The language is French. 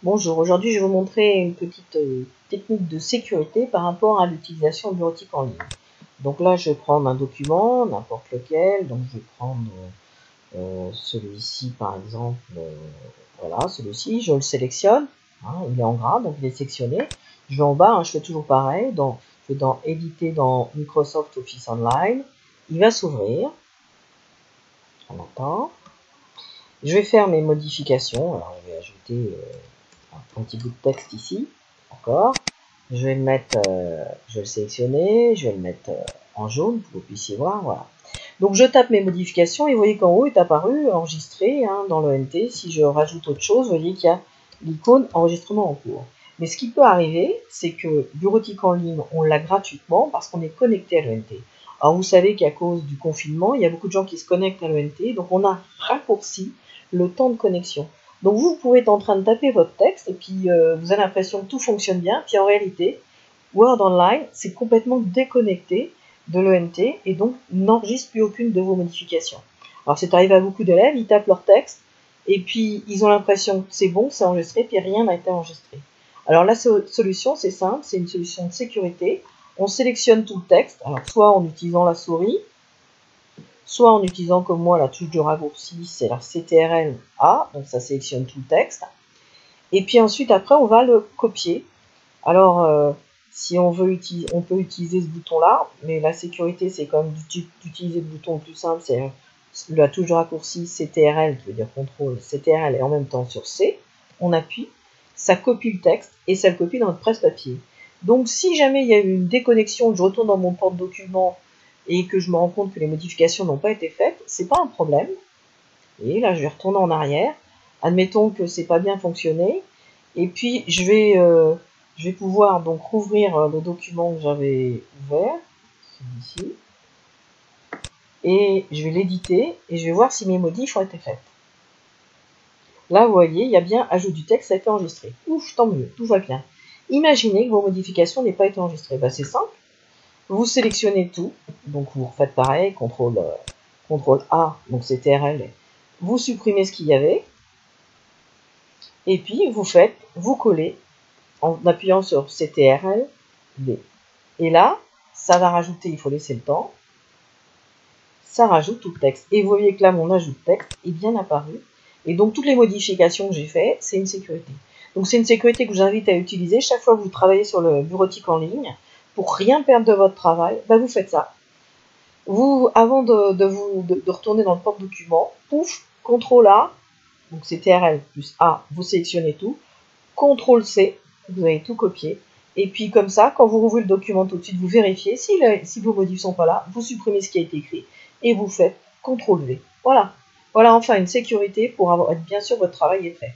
Bonjour, aujourd'hui je vais vous montrer une petite technique de sécurité par rapport à l'utilisation bureautique en ligne. Donc là je vais prendre un document, n'importe lequel, donc je vais prendre celui-ci par exemple, voilà celui-ci, je le sélectionne, hein, il est en gras donc il est sélectionné. Je vais en bas, hein, je fais toujours pareil, je vais dans éditer dans Microsoft Office Online, il va s'ouvrir, on attend. Je vais faire mes modifications, alors je vais ajouter un petit bout de texte ici, d'accord. Je vais le mettre, je vais le sélectionner, je vais le mettre en jaune pour que vous puissiez voir, voilà. Donc je tape mes modifications et vous voyez qu'en haut est apparu enregistré dans l'ONT. Si je rajoute autre chose, vous voyez qu'il y a l'icône enregistrement en cours. Mais ce qui peut arriver, c'est que bureautique en ligne, on l'a gratuitement parce qu'on est connecté à l'ONT. Alors vous savez qu'à cause du confinement, il y a beaucoup de gens qui se connectent à l'ONT, donc on a raccourci le temps de connexion. Donc vous pouvez être en train de taper votre texte et puis vous avez l'impression que tout fonctionne bien, puis en réalité, Word Online, c'est complètement déconnecté de l'ONT et donc n'enregistre plus aucune de vos modifications. Alors c'est arrivé à beaucoup d'élèves, ils tapent leur texte et puis ils ont l'impression que c'est bon, c'est enregistré, puis rien n'a été enregistré. Alors la solution, c'est simple, c'est une solution de sécurité. On sélectionne tout le texte, alors soit en utilisant la souris, soit en utilisant comme moi la touche de raccourci, c'est la CTRL-A, donc ça sélectionne tout le texte. Et puis ensuite, après, on va le copier. Alors, si on veut utiliser, on peut utiliser ce bouton-là, mais la sécurité, c'est quand même d'utiliser le bouton le plus simple, c'est la touche de raccourci CTRL, qui veut dire contrôle CTRL, et en même temps sur C, on appuie, ça copie le texte, et ça le copie dans notre presse-papier. Donc, si jamais il y a eu une déconnexion, je retourne dans mon porte-document, et que je me rends compte que les modifications n'ont pas été faites, c'est pas un problème. Et là, je vais retourner en arrière. Admettons que c'est pas bien fonctionné. Et puis, je vais pouvoir donc rouvrir le document que j'avais ouvert, celui-ci. Et je vais l'éditer et je vais voir si mes modifs ont été faites. Là, vous voyez, il y a bien ajout du texte, ça a été enregistré. Ouf, tant mieux, tout va bien. Imaginez que vos modifications n'aient pas été enregistrées. Ben, c'est simple. Vous sélectionnez tout, donc vous refaites pareil, CTRL A, donc c'est TRL, vous supprimez ce qu'il y avait, et puis vous collez en appuyant sur CTRL D. Et là, ça va rajouter, il faut laisser le temps, ça rajoute tout le texte. Et vous voyez que là, mon ajout de texte est bien apparu, et donc toutes les modifications que j'ai faites, c'est une sécurité. Donc c'est une sécurité que je vous invite à utiliser chaque fois que vous travaillez sur le bureautique en ligne. Pour rien perdre de votre travail, ben vous faites ça. Vous, avant de retourner dans le porte-document, pouf, CTRL A, donc c'est TRL plus A, vous sélectionnez tout, CTRL C, vous avez tout copié, et puis comme ça, quand vous rouvrez le document tout de suite, vous vérifiez, si vos modifs ne sont pas là, vous supprimez ce qui a été écrit, et vous faites CTRL V. Voilà, voilà enfin une sécurité pour être bien sûr que votre travail est fait.